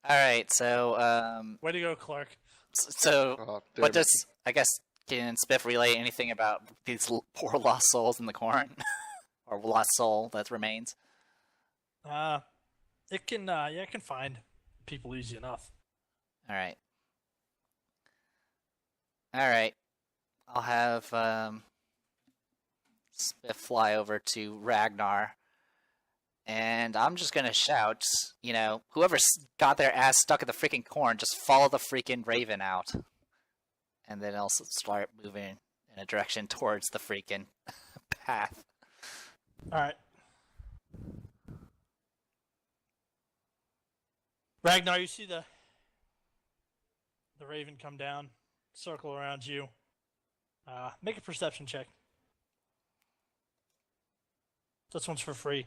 All right. So, Way to go, Clark. so Oh, damn what it. does I guess can Spiff relay anything about these poor lost souls in the corn, or lost soul that remains? Uh, it can find people easy enough. All right. All right. I'll have Spiff fly over to Ragnar, and I'm just gonna shout, whoever's got their ass stuck in the freaking corn, just follow the freaking raven out, and then I'll start moving in a direction towards the freaking path. All right. Ragnar, you see the raven come down, circle around you. Make a perception check. This one's for free.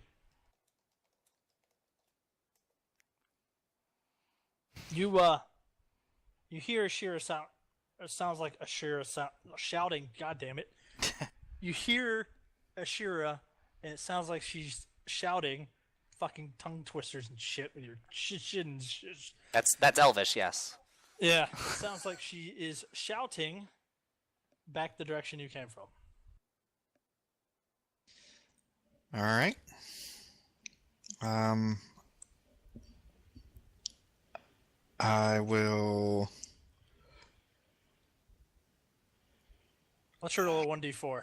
You hear Ashira sound. It sounds like Ashira shouting. God damn it! You hear Ashira, and it sounds like she's shouting, fucking tongue twisters and shit with your shit and shit. That's Elvish, yes. Yeah, it sounds like she is shouting back the direction you came from. All right. I will. Let's roll a 1d4.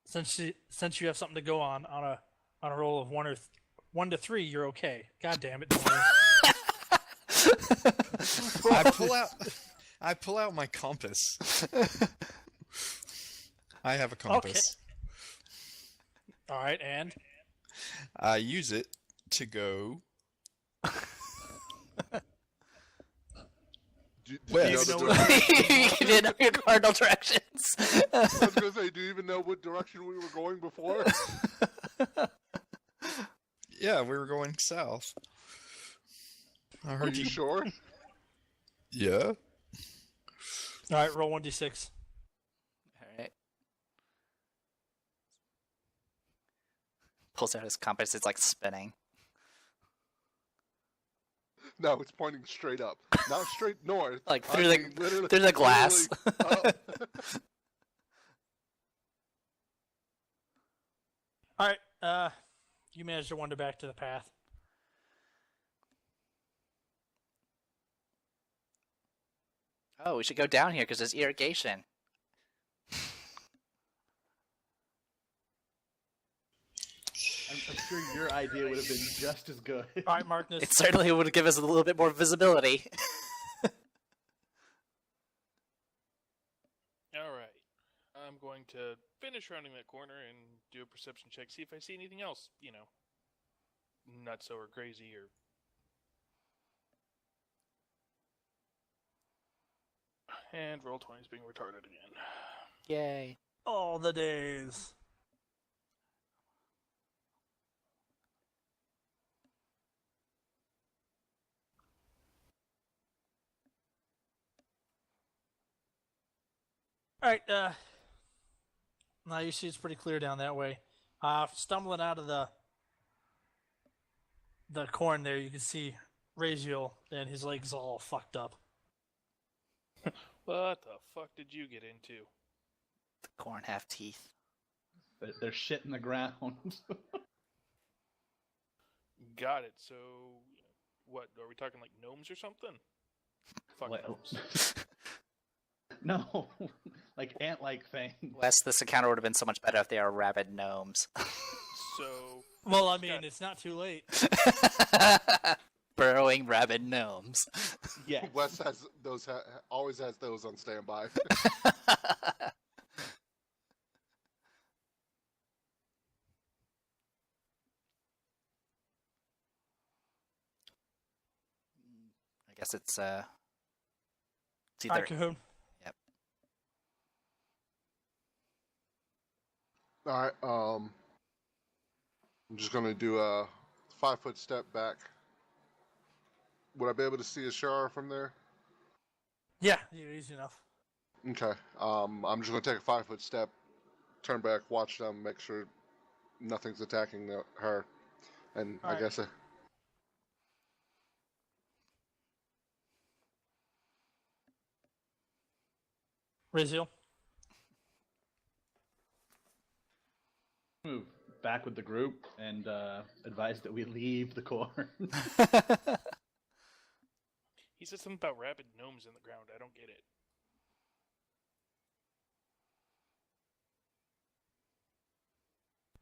Since you have something to go on a roll of 1 to 3, you're okay. God damn it! I pull out my compass. I have a compass. Okay. All right, and I use it to go. Do you West. know the Do you know direction? You didn't know your cardinal directions. I was gonna say, do you even know what direction we were going before? Yeah, we were going south. I Are heard you you. sure? Yeah. all right, roll 1d6. All right. Pulls out his compass. It's like spinning. No, it's pointing straight up, not straight north. Like I through mean, literally- through the glass. literally up. All right, you managed to wander back to the path. Oh, we should go down here because there's irrigation. I'm sure your idea would have been just as good. All right, Markness. It certainly would give us a little bit more visibility. All right. I'm going to finish rounding that corner and do a perception check, see if I see anything else, nutso or crazy or. And roll 20 is being retarded again. Yay. All the days. All right, now you see it's pretty clear down that way. Stumbling out of the corn there, you can see Raziel, and his legs all fucked up. What the fuck did you get into? The corn have teeth. There's shit in the ground. Got it. So, what, are we talking like gnomes or something? Fuck What? gnomes. No, like ant-like thing. Wes, this encounter would have been so much better if they are rabid gnomes. So, Well, I mean, it's not too late. Burrowing rabid gnomes. Yeah. Wes has those. Always has those on standby. I guess it's All either right, Cahoon. All right. I'm just gonna do a 5-foot step back. Would I be able to see a Shara from there? Yeah, easy enough. Okay. I'm just gonna take a 5-foot step, turn back, watch them, make sure nothing's attacking her, and I Alright. guess Raziel. Move back with the group and advise that we leave the corn. He said something about rabid gnomes in the ground. I don't get it.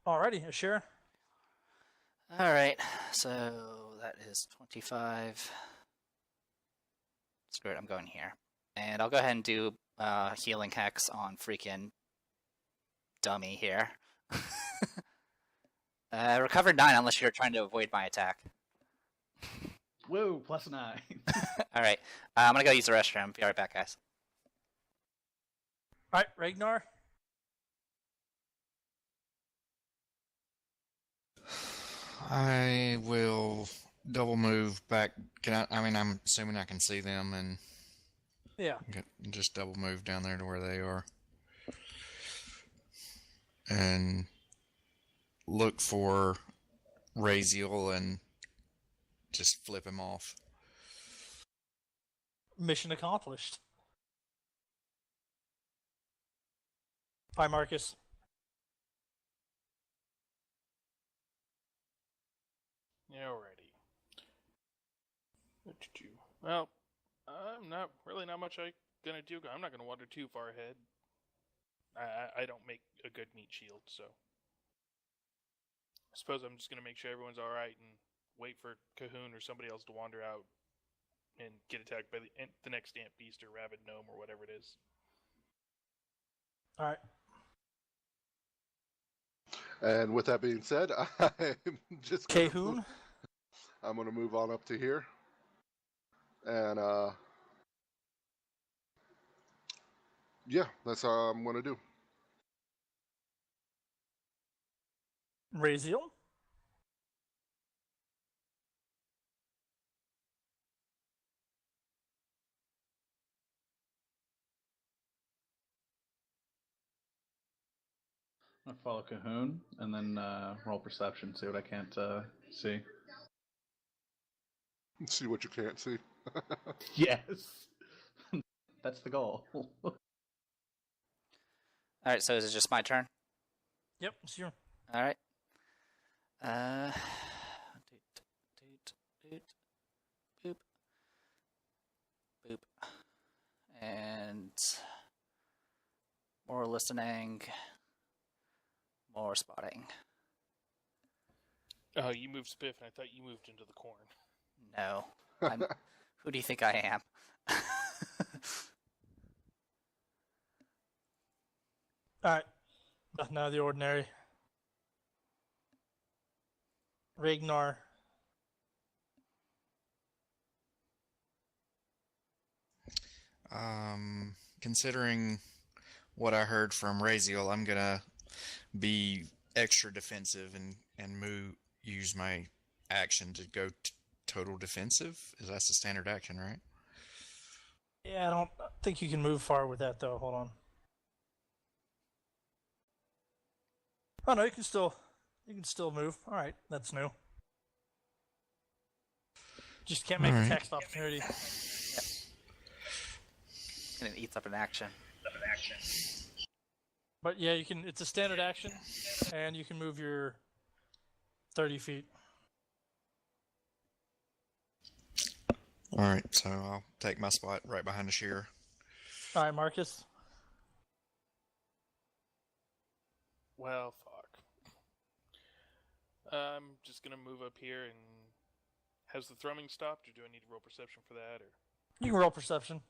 Alrighty, Ashira. Alright, so that is 25. Screw it, I'm going here. And I'll go ahead and do healing hex on freaking dummy here. Recovered 9 unless you're trying to avoid my attack. Whoa, +9. Alright, I'm gonna go use the restroom. Be right back, guys. Alright, Ragnar. I will double move back. I'm assuming I can see them and Yeah. just double move down there to where they are. And look for Raziel and just flip him off. Mission accomplished. Bye, Marcus. Alrighty. Well, I'm not much gonna do. I'm not gonna wander too far ahead. I don't make a good meat shield, so I suppose I'm just gonna make sure everyone's all right and wait for Cahoon or somebody else to wander out and get attacked by the next ant beast or rabid gnome or whatever it is. Alright. And with that being said, I'm just Cahoon. I'm gonna move on up to here, and yeah, that's how I'm gonna do. Raziel. I follow Cahoon and then roll perception, see what I can't see. See what you can't see. Yes, that's the goal. Alright, so is it just my turn? Yep, it's your. Alright. Boop. Boop. And more listening. More spotting. Oh, you moved Spiff, and I thought you moved into the corn. No. Who do you think I am? Alright. Nothing out of the ordinary. Ragnar. Considering what I heard from Raziel, I'm gonna be extra defensive and use my action to go total defensive. That's the standard action, right? Yeah, I don't think you can move far with that though. Hold on. Oh no, you can still move. All right, that's new. Just can't make a text opportunity. And it eats up an action. But yeah, you can. It's a standard action, and you can move your 30 feet. All right, so I'll take my spot right behind the shearer. All right, Marcus. Well, fuck. I'm just gonna move up here and... Has the thrumming stopped, or do I need to roll perception for that, or... You can roll perception.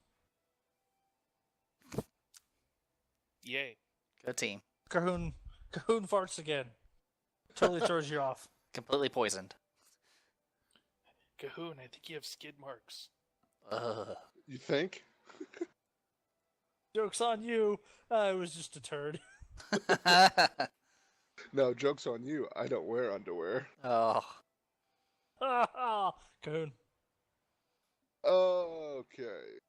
Yay. Good team. Cahoon farts again. Totally throws you off. Completely poisoned. Cahoon, I think you have skid marks. Ugh. You think? Joke's on you. I was just a turd. No, joke's on you. I don't wear underwear. Oh. Cahoon. Okay.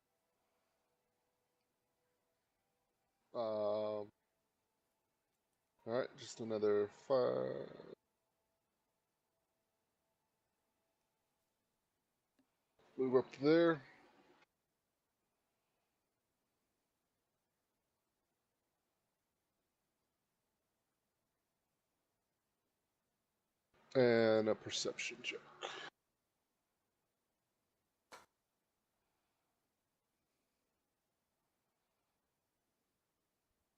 All right, just another 5. Move up there. And a perception check.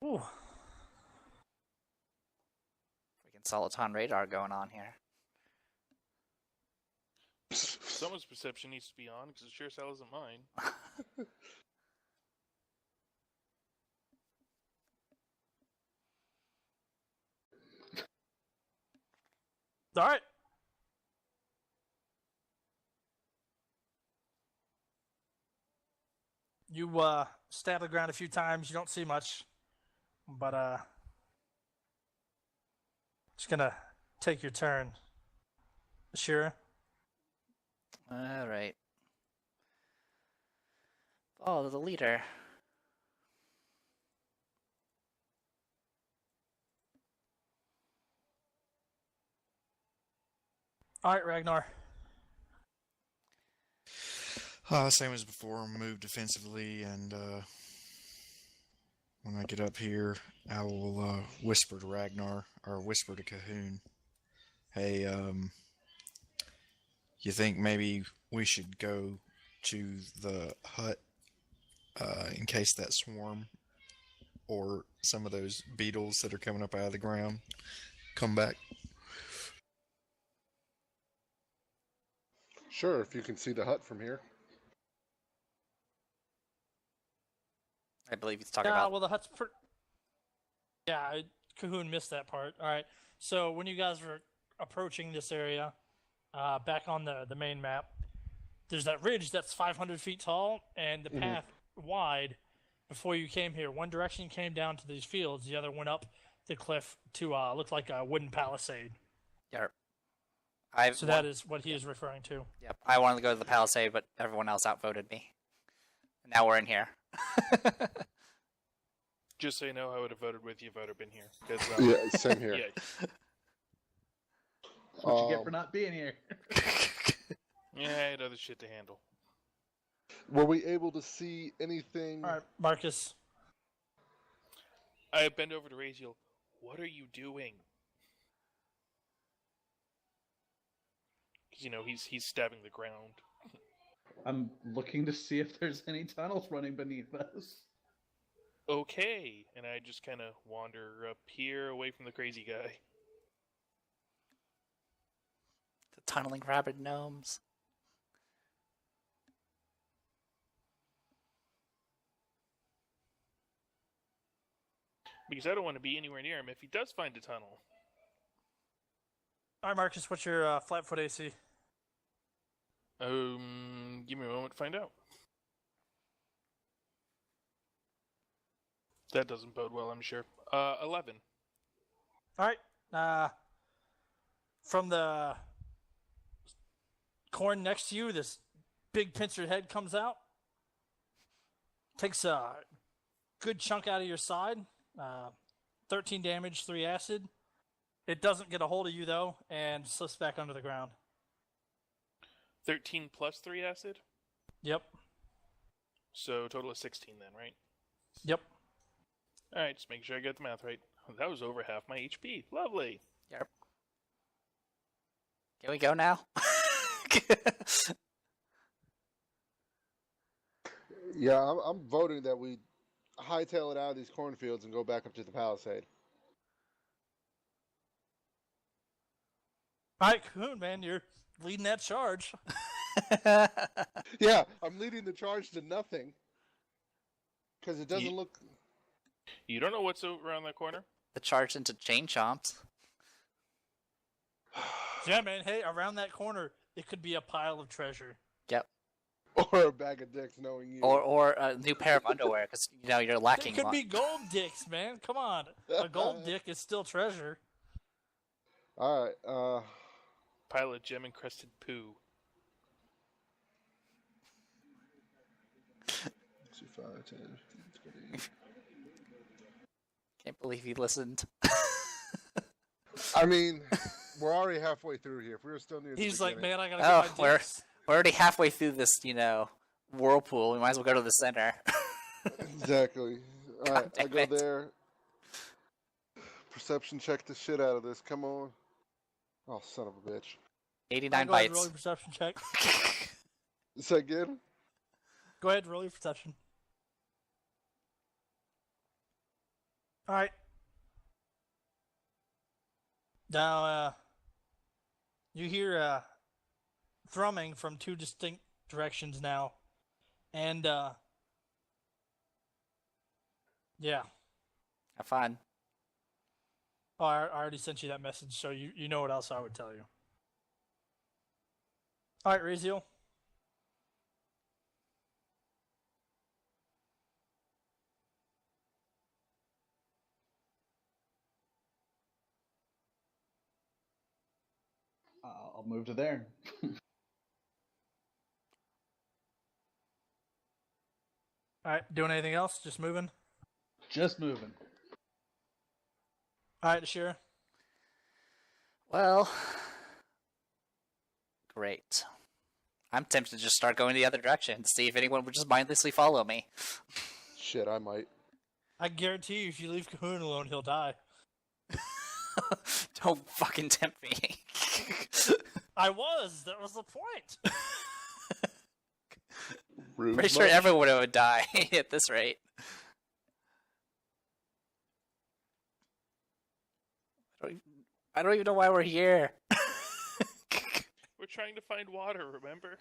Ooh. Freaking Soliton radar going on here. Someone's perception needs to be on, because it sure as hell isn't mine. All right. You stab the ground a few times. You don't see much, but just gonna take your turn, Ashira. All right. Follow the leader. All right, Ragnar. Same as before, move defensively, and when I get up here, I will whisper to Ragnar, or whisper to Cahoon, hey, you think maybe we should go to the hut in case that swarm or some of those beetles that are coming up out of the ground come back? Sure, if you can see the hut from here. I believe he's talking Yeah, about. well, the hut's Cahoon missed that part. All right. So when you guys were approaching this area, back on the main map, there's that ridge that's 500 feet tall, and the path wide. Before you came here, one direction came down to these fields, the other went up the cliff to look like a wooden palisade. Yep. So that is what he is referring to. Yep. I wanted to go to the Palisade, but everyone else outvoted me. Now we're in here. Just so you know, I would have voted with you if I'd have been here. 'Cause, Yeah, same here. yeah, That's what you get for not being here. yeah, I had other shit to handle. Were we able to see anything? All right, Marcus. I bend over to Raziel. What are you doing? Because, he's stabbing the ground. I'm looking to see if there's any tunnels running beneath us. Okay. And I just kind of wander up here away from the crazy guy. The tunneling rabbit gnomes. Because I don't want to be anywhere near him if he does find a tunnel. All right, Marcus, what's your flat-foot AC? Give me a moment to find out. That doesn't bode well, I'm sure. 11. All right. From the corn next to you, this big pincer head comes out. Takes a good chunk out of your side. 13 damage, 3 acid. It doesn't get a hold of you, though, and slips back under the ground. 13 plus 3 acid? Yep. So total of 16 then, right? Yep. Alright, just making sure I get the math right. That was over half my HP. Lovely. Yep. Can we go now? Yeah, I'm voting that we hightail it out of these cornfields and go back up to the Palisade. All right, Coon, man, you're leading that charge. Yeah, I'm leading the charge to nothing. Because it doesn't look... You don't know what's around that corner? The charge into chain chomps. Yeah, man, hey, around that corner, it could be a pile of treasure. Yep. Or a bag of dicks, knowing you. Or a new pair of underwear, because you're lacking. It could be gold dicks, man. Come on. A gold dick is still treasure. Alright, Pile of gem-encrusted poo. 5, 10, 20. Can't believe he listened. I mean, we're already halfway through here. If we were still near the He's like, beginning. man, I gotta Oh, get my dicks. we're already halfway through this, whirlpool. We might as well go to the center. Exactly. Alright, I damn go it. there. Perception check the shit out of this. Come on. Oh, son of a bitch. 89 Go ahead and roll bites. your perception check. Is that good? Go ahead and roll your perception. Alright. Now, you hear thrumming from two distinct directions now. And, yeah. Have fun. Oh, I already sent you that message, so you know what else I would tell you. Alright, Raziel. I'll move to there. Alright, doing anything else? Just moving? Just moving. Alright, Ashira. Well, great. I'm tempted to just start going the other direction, see if anyone would just mindlessly follow me. Shit, I might. I guarantee you, if you leave Cahoon alone, he'll die. Don't fucking tempt me. I was! That was the point! Rude Pretty sure much? everyone would die at this rate. I don't even know why we're here. We're trying to find water, remember?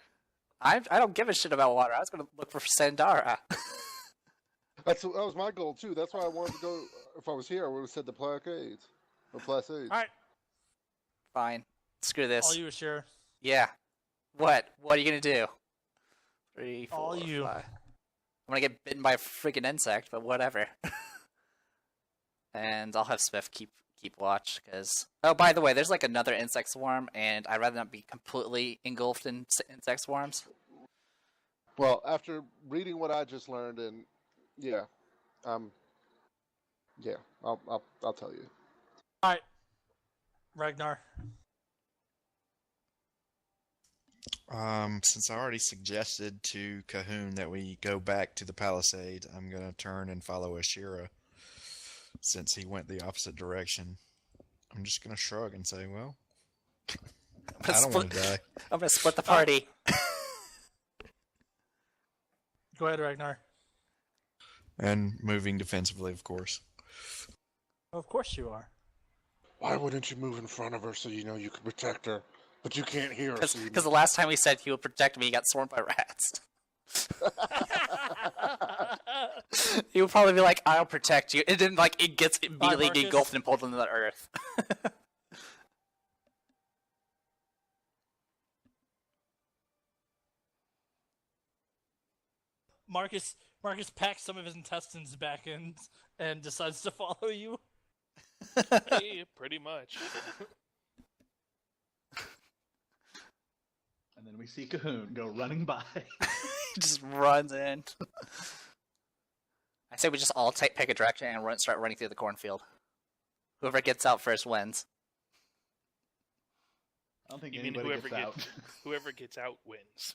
I don't give a shit about water. I was going to look for Sandara. That was my goal too. That's why I wanted to go. If I was here, I would have said the Placades or Placades. Alright, Fine. Screw this. all you, Ashira. Yeah. What? What are you going to do? 3, 4, All you. 5. I'm going to get bitten by a freaking insect, but whatever. And I'll have Smith keep watch, because... Oh, by the way, there's like another insect swarm, and I'd rather not be completely engulfed in insect swarms. Well, after reading what I just learned, and yeah, yeah, I'll tell you. Alright, Ragnar. Since I already suggested to Cahoon that we go back to the palisade, I'm gonna turn and follow Ashira. Since he went the opposite direction, I'm just gonna shrug and say, "Well, I don't want to die." I'm going to split the party. Go ahead, Ragnar. And moving defensively, of course. Of course you are. Why wouldn't you move in front of her so you know you can protect her, but you can't hear her? Because the last time he said he would protect me, he got swarmed by rats. He would probably be like, "I'll protect you," and then like it gets immediately Marcus. engulfed and pulled into the earth. Marcus packs some of his intestines back in and decides to follow you. Hey, pretty much. And then we see Cahoon go running by. He just runs in. I say we just all pick a direction and start running through the cornfield. Whoever gets out first wins. I don't think You mean anybody gets out. whoever gets out wins.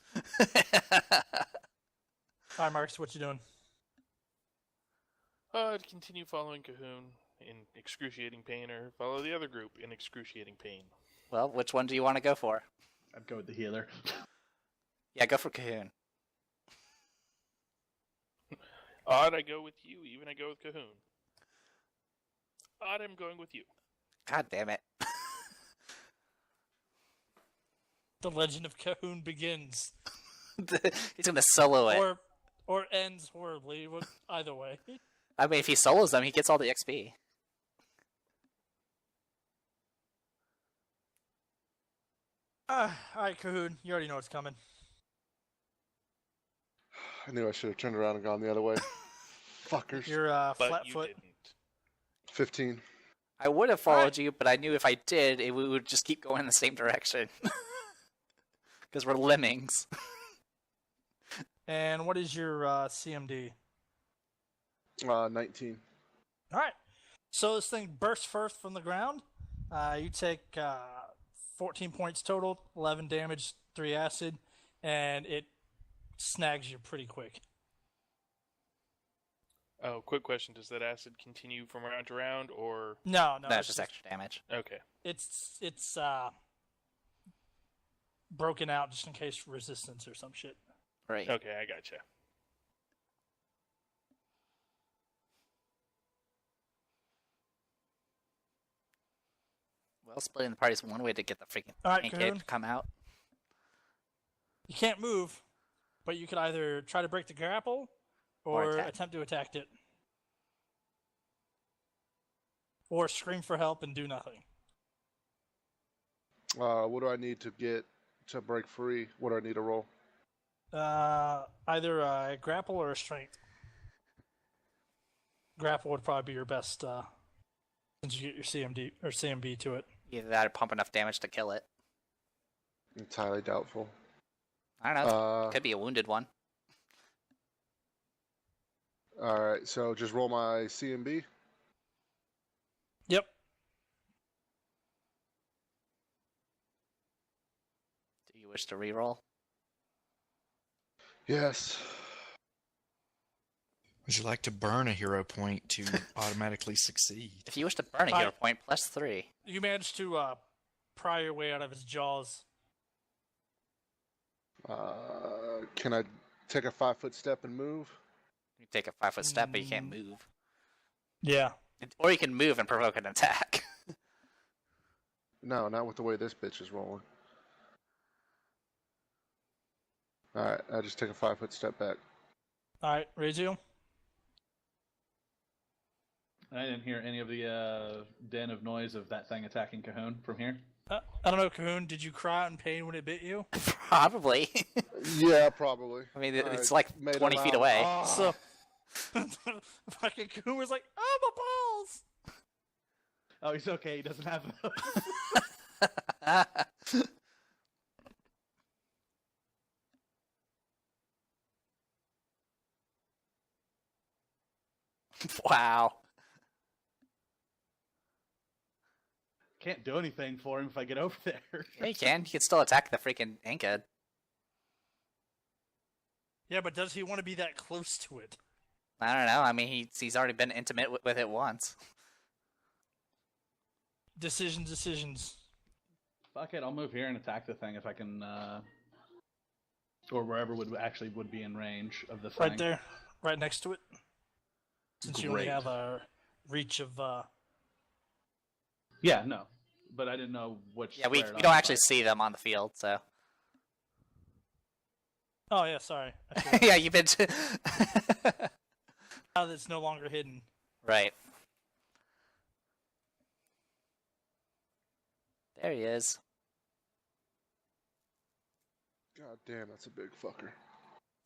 Alright, Marcus, what you doing? I'd continue following Cahoon in excruciating pain, or follow the other group in excruciating pain. Well, which one do you want to go for? I'd go with the healer. Yeah, go for Cahoon. Odd, I go with you. Even I go with Cahoon. Odd, I'm going with you. God damn it. The legend of Cahoon begins. He's gonna solo it. Or ends horribly, either way. I mean, if he solos them, he gets all the XP. Alright, Cahoon, you already know what's coming. I knew I should have turned around and gone the other way. Fuckers. You're But flat you foot. didn't. 15. I would have followed Alright. you, but I knew if I did, we would just keep going in the same direction. Because we're lemmings. And what is your CMD? 19. Alright. So this thing bursts first from the ground. You take 14 points total, 11 damage, 3 acid, and it snags you pretty quick. Oh, quick question: does that acid continue from round to round, or No, No, it's just extra damage. okay? it's broken out just in case resistance or some shit. Right. Okay, I gotcha. Well, splitting the party is one way to get the freaking All right, pancake Cahoon. to come out. You can't move, but you could either try to break the grapple Or or attack. attempt to attack it. Or scream for help and do nothing. What do I need to get to break free? What do I need to roll? Either a grapple or a strength. Grapple would probably be your best since you get your CMD or CMB to it. Either that or pump enough damage to kill it. Entirely doubtful. I don't know. It could be a wounded one. All right, so just roll my CMB. Yep. Do you wish to reroll? Yes. Would you like to burn a hero point to automatically succeed? If you wish to burn a hero point, +3. You managed to pry your way out of his jaws. Can I take a 5-foot step and move? You take a 5-foot step, but you can't move. Yeah. Or you can move and provoke an attack. No, not with the way this bitch is rolling. All right, I just take a 5-foot step back. All right, Razio. I didn't hear any of the den of noise of that thing attacking Cahoon from here. I don't know, Cahoon. Did you cry out in pain when it bit you? Probably. Yeah, probably. I mean, All it's right, like made a 20 feet loud away. "Ah." So, fucking Cahoon was like, "Oh, my balls!" Oh, he's okay. He doesn't have those. Wow. Can't do anything for him if I get over there. Yeah, you can. You can still attack the freaking Inca. Yeah, but does he want to be that close to it? I don't know. I mean, he's already been intimate with it once. Decisions. Fuck it, I'll move here and attack the thing if I can, or wherever would be in range of the thing. Right there, right next to it. Since you only Great. have a reach of. Yeah, no, but I didn't know which. Yeah, we square it don't actually occupied. see them on the field, so. Oh yeah, sorry. I forgot. Yeah, you've been. Now that it's no longer hidden. Right. There he is. God damn, that's a big fucker.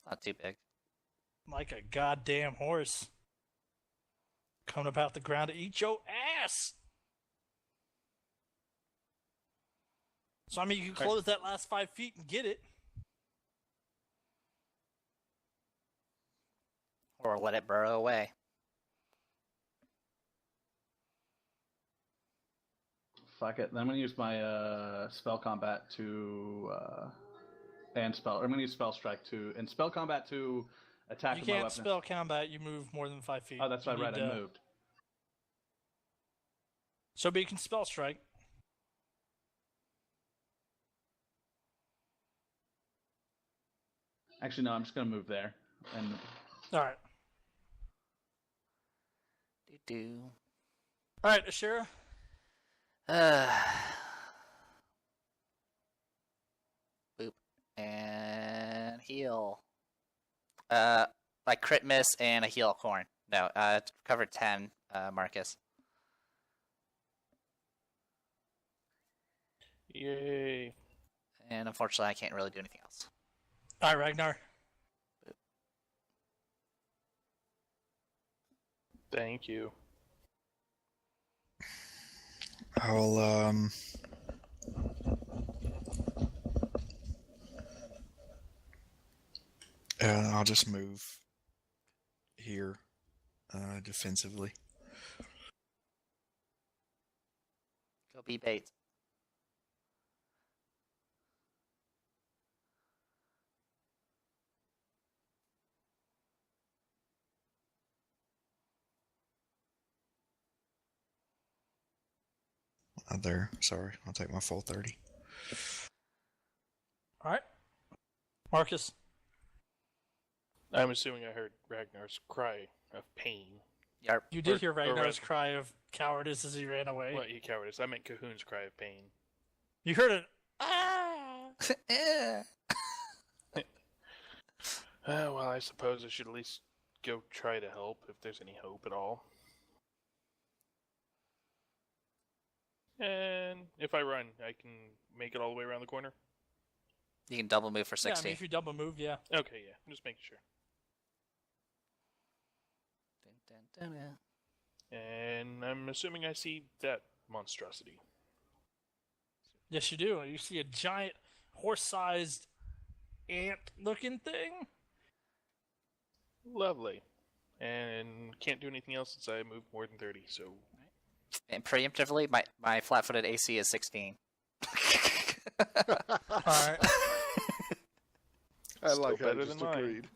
Not too big. Like a goddamn horse. Coming up out the ground to eat your ass. So I mean, you can close that last 5 feet and get it. Or let it burrow away. Fuck it. Then I'm gonna use my spell combat to and spell. I'm gonna use spell strike to and spell combat to attack You with my can't weapon. spell combat. You move more than 5 feet. Oh, that's You right. need I to- moved. So, but you can spell strike. Actually, no. I'm just gonna move there. And All right. Do. All right, Ashira. Boop. And heal. Like crit miss and a heal corn. No, it's covered 10, Marcus. Yay! And unfortunately, I can't really do anything else. All right, Ragnar. Thank you. I'll just move here defensively. Go be bait. there. Sorry, I'll take my full 30. All right. Marcus. I'm assuming I heard Ragnar's cry of pain. Yarp. You did hear or Ragnar's cry of cowardice as he ran away. What, you cowardice? I meant Cahoon's cry of pain. You heard it. Ah! Well, I suppose I should at least go try to help, if there's any hope at all. And if I run, I can make it all the way around the corner? You can double move for Yeah, I 60. mean, if you double move, yeah. Okay, yeah. I'm just making sure. Dun, dun, dun, dun. And I'm assuming I see that monstrosity. Yes, you do. You see a giant horse-sized ant-looking thing. Lovely. And can't do anything else since I moved more than 30, so... And preemptively, my flat-footed AC is 16. All right. I Still like how I better just than mine. agreed.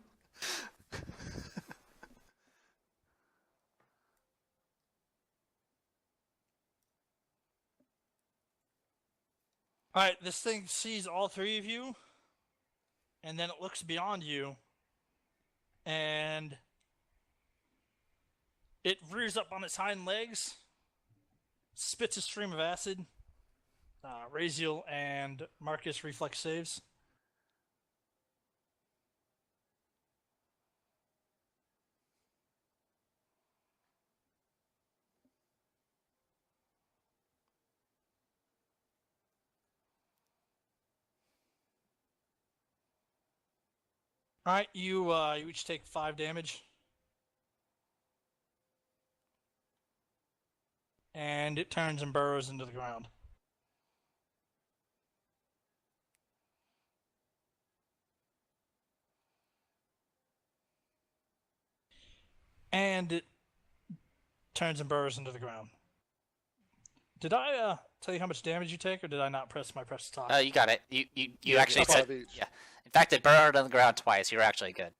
All right, this thing sees all three of you, and then it looks beyond you, and it rears up on its hind legs, spits a stream of acid. Raziel and Marcus reflex saves. All right, you each take 5 damage, and it turns and burrows into the ground. And it turns and burrows into the ground. Did I tell you how much damage you take, or did I not press my press to talk? Oh, you got it. You actually Five said... each. Yeah. In fact, it burrowed on the ground twice. You were actually good.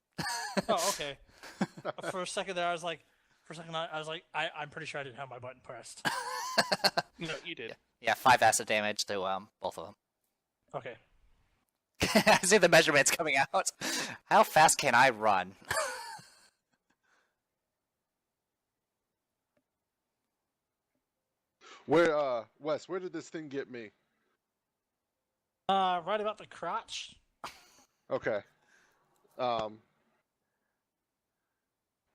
Oh, okay. For a second there, I was like, I'm pretty sure I didn't have my button pressed. No, you did. Yeah, 5 acid damage to both of them. Okay. I see the measurements coming out. How fast can I run? Where, Wes, where did this thing get me? Right about the crotch. Okay.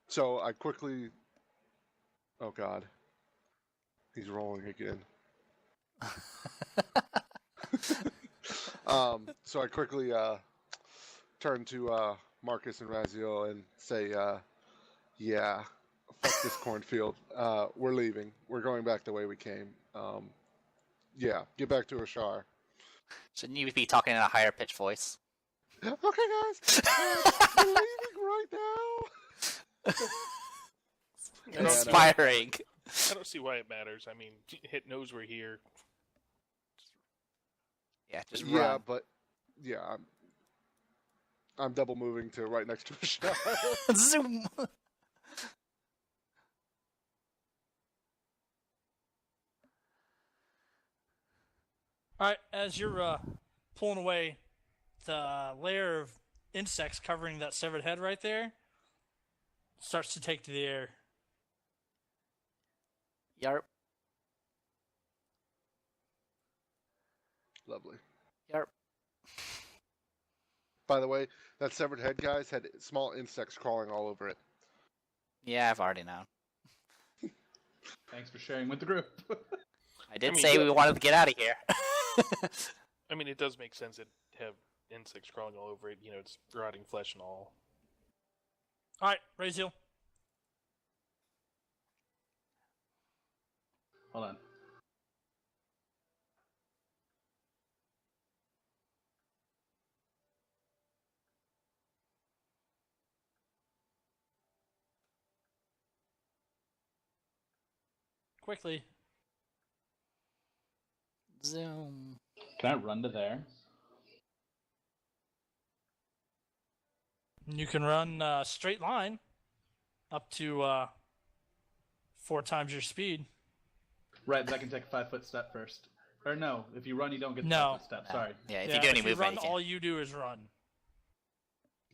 So I quickly... Oh, God. He's rolling again. So I quickly turn to Marcus and Raziel and say, yeah, fuck this cornfield. We're leaving. We're going back the way we came. Yeah, get back to Ashar. Shouldn't you be talking in a higher pitched voice? Okay, guys. We're leaving right now. I don't, Inspiring. I don't see why it matters. I mean, Hit knows we're here. Yeah, just Yeah, run. but yeah, I'm double moving to right next to Ashar. Zoom. All right, as you're pulling away, the layer of insects covering that severed head right there starts to take to the air. Yarp. Lovely. Yarp. By the way, that severed head, guys, had small insects crawling all over it. Yeah, I've already known. Thanks for sharing with the group. I did I mean, say we wanted to get out of here. I mean, it does make sense to have insects crawling all over it. You know, it's rotting flesh and all. All right, Raziel. Hold on. Quickly. Zoom. Can I run to there? You can run a straight line up to 4 times your speed. Right, but I can take a 5-foot step first. Or no, if you run, you don't get the No. 5-foot step. Sorry. Yeah, if you do any if you movement, run, you can. all you do is run.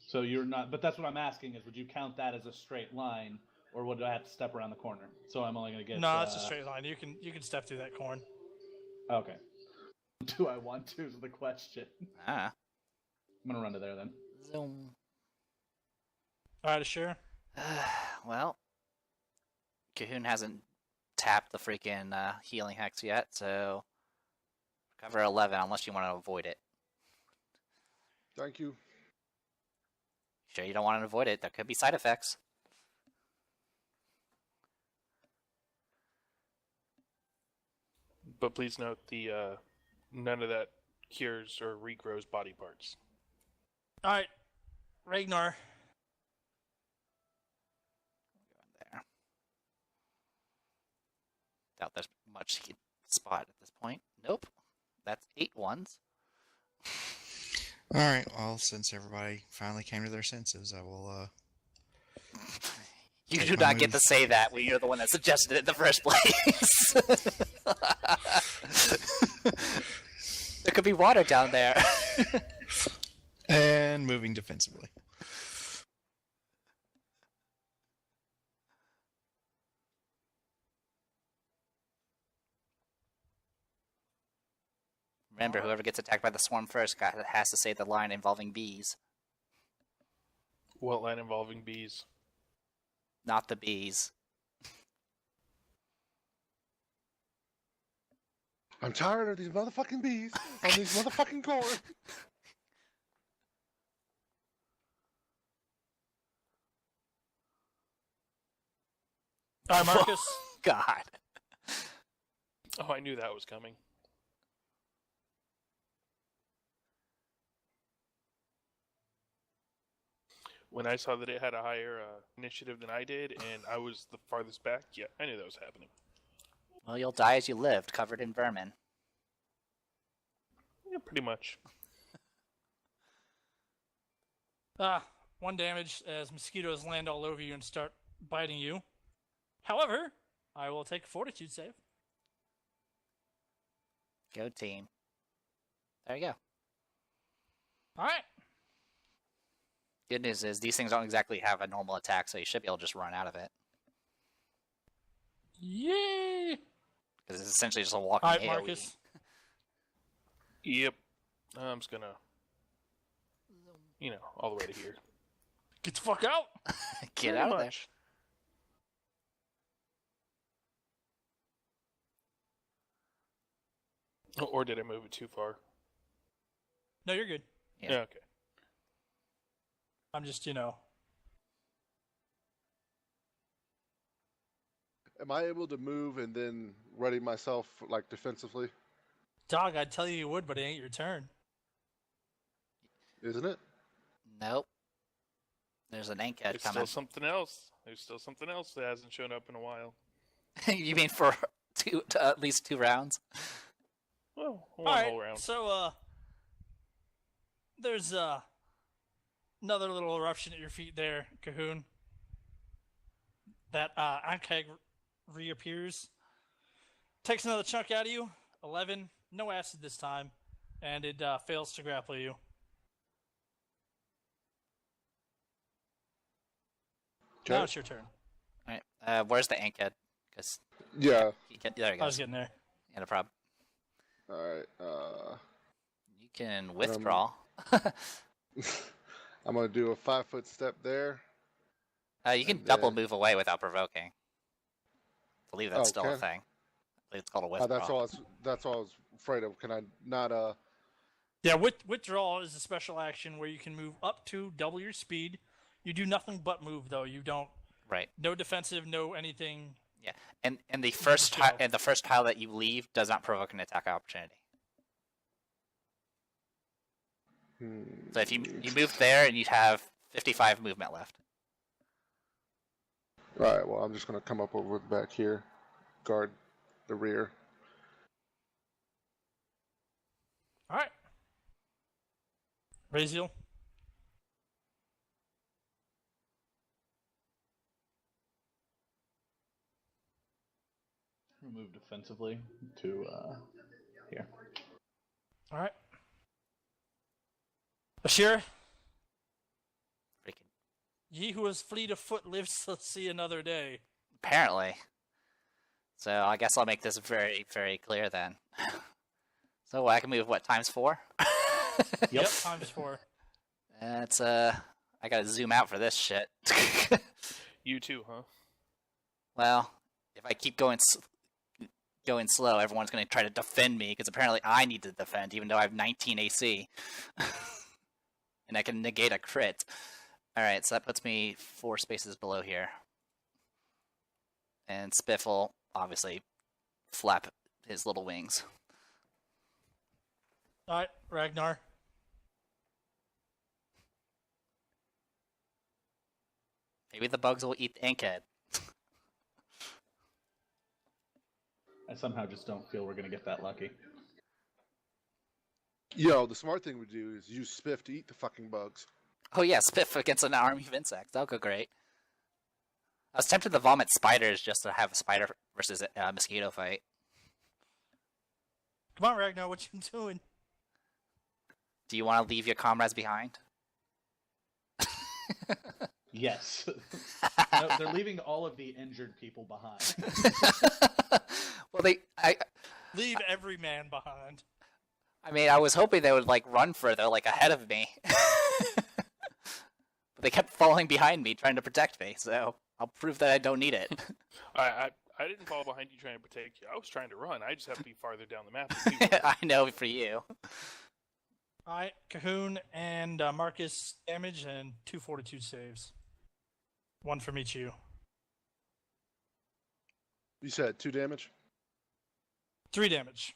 So you're not. But that's what I'm asking: is would you count that as a straight line, or would I have to step around the corner? So I'm only going to get. No, it's a straight line. You can step through that corn. Okay. Do I want to? Is the question. Ah. I'm gonna run to there then. Zoom. All right, sure. Well, Cahoon hasn't tapped the freaking healing hex yet, so cover 11 unless you want to avoid it. Thank you. Sure, you don't want to avoid it. There could be side effects. But please note the none of that cures or regrows body parts. All right, Ragnar. There. Doubt there's much he can spot at this point. Nope. That's 8 ones. All right. Well, since everybody finally came to their senses, I will. You Take do my not get to move. say that when you're the one that suggested it in the first place. There could be water down there. And moving defensively. Remember, whoever gets attacked by the swarm first has to say the line involving bees, What line involving bees? not the bees. I'm tired of these motherfucking bees on these motherfucking corn. All right, Marcus. God. Oh, I knew that was coming. When I saw that it had a higher initiative than I did, and I was the farthest back, yeah, I knew that was happening. Well, you'll die as you lived, covered in vermin. Yeah, pretty much. 1 damage as mosquitoes land all over you and start biting you. However, I will take a fortitude save. Go team. There you go. All right. Good news is these things don't exactly have a normal attack, so you should be able to just run out of it. Yay! Because it's essentially just a walking All right, AoE. Marcus. Yep. I'm just gonna, all the way to here. Get the fuck out! Get Pretty out of much. Or did I move it too far? No, you're good. Yeah. Yeah, okay. I'm just, Am I able to move and then ready myself like defensively? Dog, I'd tell you would, but it ain't your turn. Isn't it? there. Nope. There's an Ankhead There's coming. still something else. There's still something else that hasn't shown up in a while. You mean for at least 2 rounds? Well, one All right, whole round. so, there's, another little eruption at your feet there, Cahoon. That, Ankeg reappears. Takes another chunk out of you. 11. No acid this time. And it, fails to grapple you. Now it's your turn. Alright. Where's the Ankhead? Because Yeah. there he I was goes. getting there. Yeah, no problem. All right. You can withdraw. I'm gonna do a 5-foot step there. You can and double then- move away without provoking. I believe that's still a Okay. thing. I believe it's called a withdraw. That's all I was afraid of. Can I not? Yeah, withdrawal is a special action where you can move up to double your speed. You do nothing but move, though. You don't. Right. No defensive, no anything. Yeah. And the first just go. and the first tile that you leave does not provoke an attack opportunity. So if you move there and you have 55 movement left. All right. Well, I'm just gonna come up over the back here, guard the rear. All right. Raziel. Remove defensively to here. All right. Ashira, Freaking ye who is fleet of foot lives to see another day. apparently. So I guess I'll make this very, very clear then. So I can move what times 4? Yep, times 4. That's I gotta zoom out for this shit. You too, huh? Well, if I keep going slow, everyone's gonna try to defend me because apparently I need to defend, even though I have 19 AC, and I can negate a crit. All right, so that puts me 4 spaces below here, and Spiff will obviously flap his little wings. All right, Ragnar. Maybe the bugs will eat the inkhead. I somehow just don't feel we're gonna get that lucky. Yo, the smart thing we do is use Spiff to eat the fucking bugs. Oh yeah, Spiff against an army of insects. That'll go great. I was tempted to vomit spiders just to have a spider versus a mosquito fight. Come on, Ragnar, what you doing? Do you want to leave your comrades behind? Yes. No, they're leaving all of the injured people behind. Well, Leave every man behind. I mean, I was hoping they would like run further, like ahead of me. But they kept falling behind me, trying to protect me. So I'll prove that I don't need it. I didn't fall behind you trying to protect you. I was trying to run. I just have to be farther down the map. than you were. I know for you. All right, Cahoon and Marcus damage and 2 fortitude saves. 1 from each of you. You said 2 damage 3 damage.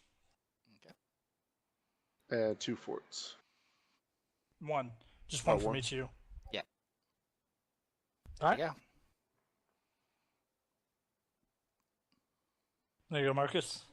and 2 forts. 1. Just 1 from 1. each of you. Yeah. All right. Yeah. There you go, Marcus.